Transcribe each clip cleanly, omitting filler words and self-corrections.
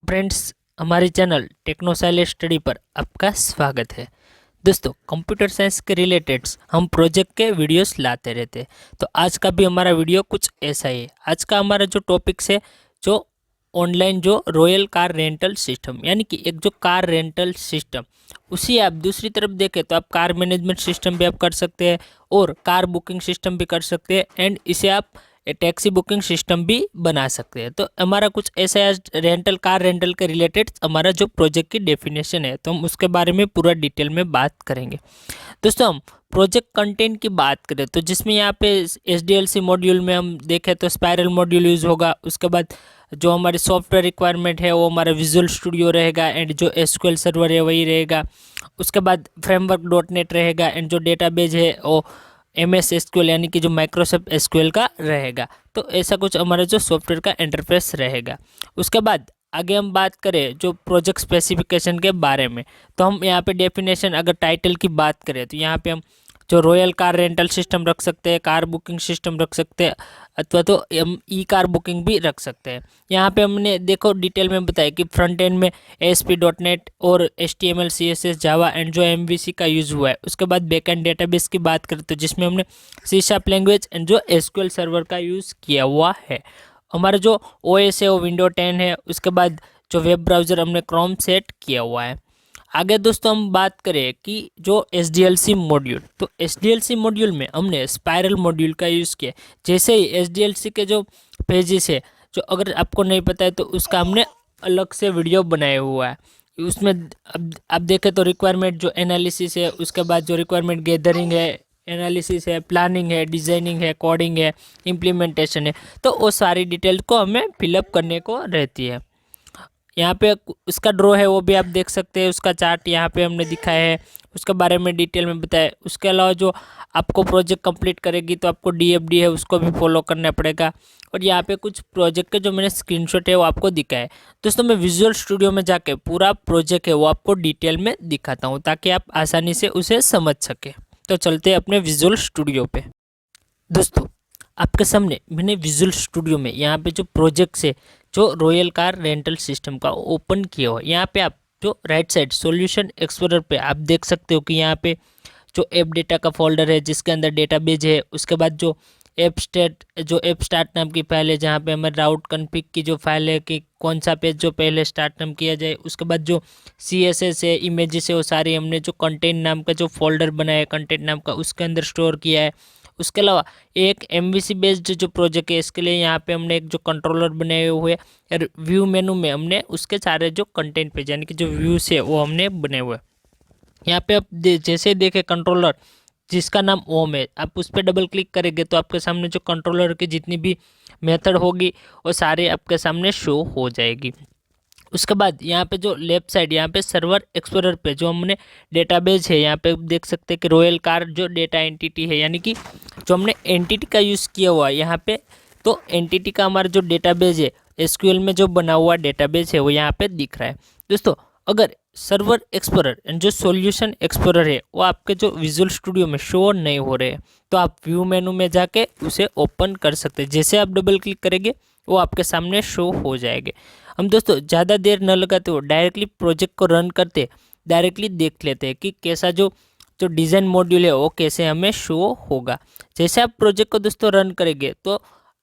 Friends, हमारे channel techno silence study पर आपका स्वागत है। दोस्तों, कंप्यूटर साइंस के रिलेटेड हम प्रोजेक्ट के वीडियोस लाते रहते हैं। तो आज का भी हमारा वीडियो कुछ ऐसा ही है। आज का हमारा जो टॉपिक्स है, जो ऑनलाइन जो रॉयल कार रेंटल सिस्टम, यानी कि एक जो कार रेंटल सिस्टम, उसी आप दूसरी तरफ देखें तो आप कार मैनेजमेंट सिस्टम भी आप कर सकते हैं और कार बुकिंग सिस्टम भी कर सकते हैं, एंड इसे आप टैक्सी बुकिंग सिस्टम भी बना सकते हैं। तो हमारा कुछ ऐसा है, रेंटल कार रेंटल के रिलेटेड हमारा जो प्रोजेक्ट की डेफिनेशन है, तो हम उसके बारे में पूरा डिटेल में बात करेंगे। दोस्तों, हम प्रोजेक्ट कंटेंट की बात करें तो जिसमें यहाँ पे SDLC मॉड्यूल में हम देखें तो स्पायरल मॉड्यूल यूज़ होगा। उसके बाद जो हमारे सॉफ्टवेयर रिक्वायरमेंट है वो हमारा विजुअल स्टूडियो रहेगा, एंड जो SQL सर्वर है वही रहेगा। उसके बाद फ्रेमवर्क .NET रहेगा, एंड जो डेटाबेस है वो MS SQL यानी कि जो माइक्रोसॉफ्ट SQL का रहेगा। तो ऐसा कुछ हमारा जो सॉफ्टवेयर का इंटरफेस रहेगा। उसके बाद आगे हम बात करें जो प्रोजेक्ट स्पेसिफिकेशन के बारे में, तो हम यहाँ पे डेफिनेशन अगर टाइटल की बात करें तो यहाँ पे हम जो रॉयल कार रेंटल सिस्टम रख सकते हैं, कार बुकिंग सिस्टम रख सकते हैं, अथवा तो हम कार बुकिंग भी रख सकते हैं। यहाँ पे हमने देखो डिटेल में बताया कि फ्रंट एंड में ASP.NET और HTML CSS जावा एंड जो MVC का यूज़ हुआ है। उसके बाद बैक एंड डेटाबेस की बात करें तो जिसमें हमने C# लैंग्वेज एंड जो SQL सर्वर का यूज़ किया हुआ है। हमारा जो OS है वो विंडो 10 है। उसके बाद जो वेब ब्राउज़र हमने क्रोम सेट किया हुआ है। आगे दोस्तों हम बात करें कि जो SDLC मॉड्यूल, तो SDLC मॉड्यूल में हमने स्पायरल मॉड्यूल का यूज़ किया। जैसे ही SDLC के जो पेजेस है, जो अगर आपको नहीं पता है तो उसका हमने अलग से वीडियो बनाया हुआ है। उसमें अब आप देखें तो रिक्वायरमेंट जो एनालिसिस है, उसके बाद जो रिक्वायरमेंट गैदरिंग है, एनालिसिस है, प्लानिंग है, डिज़ाइनिंग है, कोडिंग है, इम्प्लीमेंटेशन है, तो वो सारी डिटेल को हमें फिलअप करने को रहती है। यहाँ पे उसका ड्रॉ है वो भी आप देख सकते हैं, उसका चार्ट यहाँ पे हमने दिखाया है, उसके बारे में डिटेल में बताया। उसके अलावा जो आपको प्रोजेक्ट कंप्लीट करेगी तो आपको DFD है उसको भी फॉलो करना पड़ेगा। और यहाँ पे कुछ प्रोजेक्ट के जो मैंने स्क्रीनशॉट है वो आपको दिखाया है। दोस्तों, मैं विजुअल स्टूडियो में जाके पूरा प्रोजेक्ट है वो आपको डिटेल में दिखाता हूँ ताकि आप आसानी से उसे समझ सकें। तो चलते हैं अपने विजुअल स्टूडियो पे। दोस्तों, आपके सामने मैंने विजुअल स्टूडियो में यहाँ पे जो प्रोजेक्ट्स है जो रॉयल कार रेंटल सिस्टम का ओपन किया हुआ है। यहाँ पे आप जो राइट साइड सॉल्यूशन एक्सप्लोरर पे आप देख सकते हो कि यहाँ पे जो ऐप डेटा का फोल्डर है जिसके अंदर डेटाबेस है। उसके बाद जो ऐप स्टार्ट नाम की फाइल है जहाँ पे हमारे राउट कन्फिग की जो फाइल है कि कौन सा पेज जो पहले स्टार्ट नाम किया जाए। उसके बाद जो CSS है, इमेजेस है, वो सारी हमने जो कंटेंट नाम का जो फोल्डर बनाया है कंटेंट नाम का उसके अंदर स्टोर किया है। उसके अलावा एक MVC बेस्ड जो प्रोजेक्ट है इसके लिए यहाँ पे हमने एक जो कंट्रोलर बनाए हुए हैं। व्यू मेनू में हमने उसके सारे जो कंटेंट पेज यानी कि जो व्यूज है वो हमने बने हुए हैं। यहाँ पे आप जैसे देखें कंट्रोलर जिसका नाम ओम है, आप उस पर डबल क्लिक करेंगे तो आपके सामने जो कंट्रोलर की जितनी भी मेथड होगी वो सारे आपके सामने शो हो जाएगी। उसके बाद यहाँ पे जो लेफ्ट साइड यहाँ पे सर्वर एक्सप्लोरर पे जो हमने डेटाबेस है यहाँ पे देख सकते हैं कि रॉयल कार जो डेटा एंटिटी है, यानी कि जो हमने एंटिटी का यूज़ किया हुआ है यहाँ पे। तो एंटिटी का हमारा जो डेटाबेस है SQL में जो बना हुआ डेटाबेस है वो यहाँ पे दिख रहा है। दोस्तों, अगर सर्वर एक्सप्लोरर एंड जो सॉल्यूशन एक्सप्लोरर है वो आपके जो विजुअल स्टूडियो में शो नहीं हो रहे हैं तो आप व्यू मेनू में जाके उसे ओपन कर सकते हैं। जैसे आप डबल क्लिक करेंगे वो आपके सामने शो हो जाएंगे। हम दोस्तों ज़्यादा देर न लगाते हो डायरेक्टली प्रोजेक्ट को रन करते डायरेक्टली देख लेते हैं कि कैसा जो जो डिज़ाइन मॉड्यूल है वो कैसे हमें शो होगा। जैसे आप प्रोजेक्ट को दोस्तों रन करेंगे तो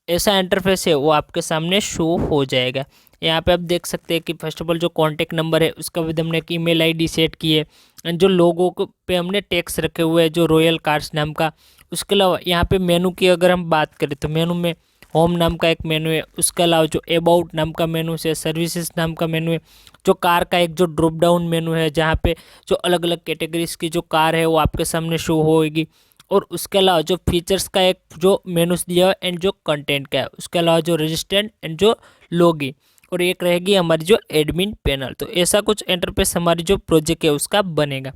ऐसा इंटरफेस है वो आपके सामने शो हो जाएगा। यहाँ पे आप देख सकते हैं कि फर्स्ट ऑफ ऑल जो कॉन्टैक्ट नंबर है उसका भी हमने एक ईमेल ID सेट की है, एंड जो लोगों को पे हमने टैक्स रखे हुए हैं जो रॉयल कार्स नाम का। उसके अलावा यहाँ पे मेनू की अगर हम बात करें तो मेनू में होम नाम का एक मेनू है। उसके अलावा जो अबाउट नाम का मेनू है, सर्विसेज नाम का मेनू है, जो कार का एक जो ड्रॉप डाउन मेनू है जहाँ पे जो अलग अलग कैटेगरीज की जो कार है वो आपके सामने शो होएगी। और उसके अलावा जो फीचर्स का एक जो मेनूस दिया है एंड जो कंटेंट का है। उसके अलावा जो रजिस्टेंट एंड जो लॉगिन, और एक रहेगी हमारी जो एडमिन पैनल। तो ऐसा कुछ इंटरफेस हमारी जो प्रोजेक्ट है उसका बनेगा।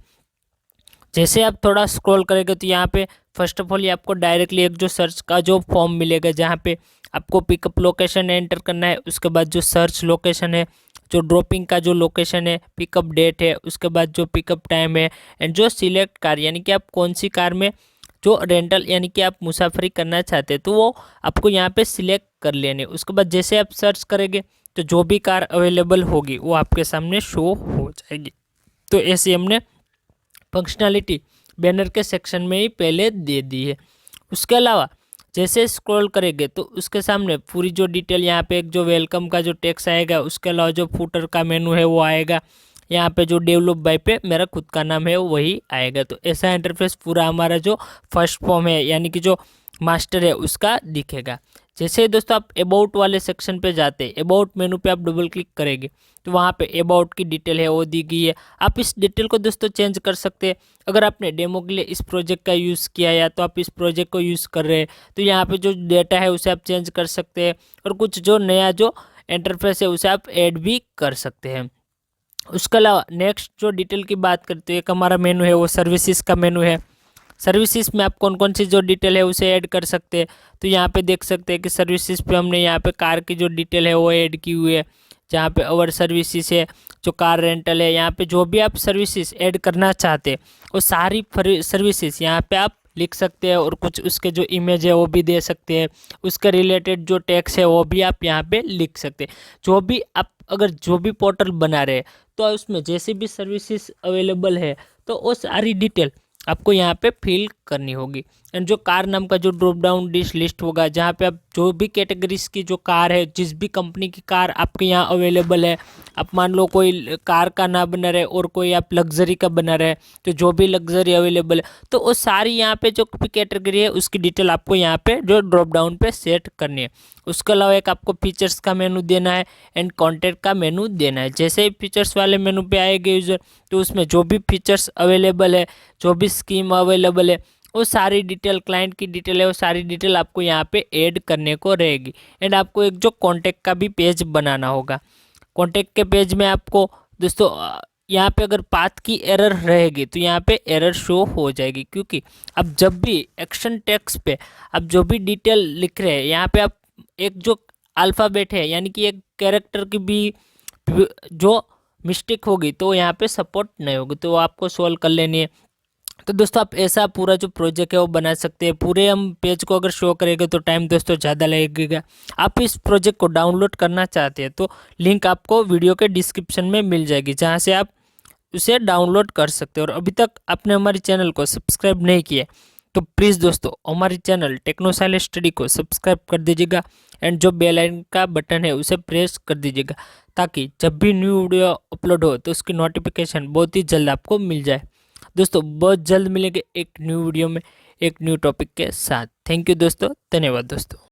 जैसे आप थोड़ा स्क्रॉल करेंगे तो यहाँ पे फर्स्ट ऑफ ऑल ये आपको डायरेक्टली एक जो सर्च का जो फॉर्म मिलेगा जहाँ पे आपको पिकअप लोकेशन एंटर करना है। उसके बाद जो सर्च लोकेशन है, जो ड्रॉपिंग का जो लोकेशन है, पिकअप डेट है, उसके बाद जो पिकअप टाइम है, एंड जो सिलेक्ट कार यानी कि आप कौन सी कार में जो रेंटल यानी कि आप मुसाफरी करना चाहते हैं तो वो आपको यहाँ पे सिलेक्ट कर लेने। उसके बाद जैसे आप सर्च करेंगे तो जो भी कार अवेलेबल होगी वो आपके सामने शो हो जाएगी। तो ऐसी हमने फंक्शनैलिटी बैनर के सेक्शन में ही पहले दे दी है। उसके अलावा जैसे स्क्रॉल करेंगे तो उसके सामने पूरी जो डिटेल, यहाँ पे एक जो वेलकम का जो टेक्स्ट आएगा, उसके अलावा जो फुटर का मेनू है वो आएगा। यहाँ पे जो डेवलप बाय पे मेरा खुद का नाम है वही आएगा। तो ऐसा इंटरफेस पूरा हमारा जो फर्स्ट फॉर्म है यानी कि जो मास्टर है उसका दिखेगा। जैसे ही दोस्तों आप अबाउट वाले सेक्शन पे जाते हैं, अबाउट मेनू पे आप डबल क्लिक करेंगे तो वहाँ पे अबाउट की डिटेल है वो दी गई है। आप इस डिटेल को दोस्तों चेंज कर सकते हैं। अगर आपने डेमो के लिए इस प्रोजेक्ट का यूज़ किया या तो आप इस प्रोजेक्ट को यूज़ कर रहे हैं तो यहाँ पे जो डेटा है उसे आप चेंज कर सकते हैं और कुछ जो नया जो इंटरफेस है उसे आप ऐड भी कर सकते हैं। उसके अलावा नेक्स्ट जो डिटेल की बात करते हैं, एक हमारा मेनू है वो सर्विसेज का मेनू है। सर्विसेज में आप कौन कौन सी जो डिटेल है उसे ऐड कर सकते हैं। तो यहाँ पे देख सकते हैं कि सर्विसेज पे हमने यहाँ पे कार की जो डिटेल है वो ऐड की हुई है। जहाँ पे अवर सर्विसेज है, जो कार रेंटल है, यहाँ पे जो भी आप सर्विसेज ऐड करना चाहते हैं वो सारी सर्विसेज यहाँ पे आप लिख सकते हैं और कुछ उसके जो इमेज है वो भी दे सकते हैं। उसके रिलेटेड जो टैक्स है वो भी आप यहाँ पे लिख सकते हैं। जो भी आप अगर जो भी पोर्टल बना रहे हैं तो उसमें जैसे भी सर्विसेज अवेलेबल है तो वो सारी डिटेल आपको यहाँ पे फिल करनी होगी। एंड जो कार नाम का जो ड्रॉप डाउन डिश लिस्ट होगा, जहाँ पे आप जो भी कैटेगरीज की जो कार है, जिस भी कंपनी की कार आपके यहाँ अवेलेबल है, आप मान लो कोई कार का ना बना रहे और कोई आप लग्जरी का बना रहे, तो जो भी लग्जरी अवेलेबल है तो वो सारी यहाँ पे जो भी कैटेगरी है उसकी डिटेल आपको यहाँ पे जो ड्रॉप डाउन पे सेट करनी है। उसके अलावा एक आपको फीचर्स का मेनू देना है एंड कॉन्टैक्ट का मेनू देना है। जैसे ही फीचर्स वाले मेनू पे आएंगे यूज़र तो उसमें जो भी फीचर्स अवेलेबल है, जो भी स्कीम अवेलेबल है, वो सारी डिटेल, क्लाइंट की डिटेल है वो सारी डिटेल आपको यहाँ पे ऐड करने को रहेगी। एंड आपको एक जो कॉन्टैक्ट का भी पेज बनाना होगा। कॉन्टैक्ट के पेज में आपको दोस्तों यहाँ पे अगर पाथ की एरर रहेगी तो यहाँ पे एरर शो हो जाएगी, क्योंकि अब जब भी एक्शन टेक्स्ट पे आप जो भी डिटेल लिख रहे हैं यहाँ पे आप एक जो अल्फ़ाबेट है यानी कि एक कैरेक्टर की भी जो मिस्टेक होगी तो यहाँ पे सपोर्ट नहीं होगी, तो वो आपको सॉल्व कर लेनी है। तो दोस्तों आप ऐसा पूरा जो प्रोजेक्ट है वो बना सकते हैं। पूरे हम पेज को अगर शो करेंगे तो टाइम दोस्तों ज़्यादा लगेगा। आप इस प्रोजेक्ट को डाउनलोड करना चाहते हैं तो लिंक आपको वीडियो के डिस्क्रिप्शन में मिल जाएगी, जहां से आप उसे डाउनलोड कर सकते हैं। और अभी तक आपने हमारे चैनल को सब्सक्राइब नहीं किया तो प्लीज़ दोस्तों हमारे चैनल टेक्नोसाइलेंस स्टडी को सब्सक्राइब कर दीजिएगा एंड जो बेल आइकन का बटन है उसे प्रेस कर दीजिएगा, ताकि जब भी न्यू वीडियो अपलोड हो तो उसकी नोटिफिकेशन बहुत ही जल्द आपको मिल जाए। दोस्तों बहुत जल्द मिलेंगे एक न्यू वीडियो में एक न्यू टॉपिक के साथ। थैंक यू दोस्तों, धन्यवाद दोस्तों।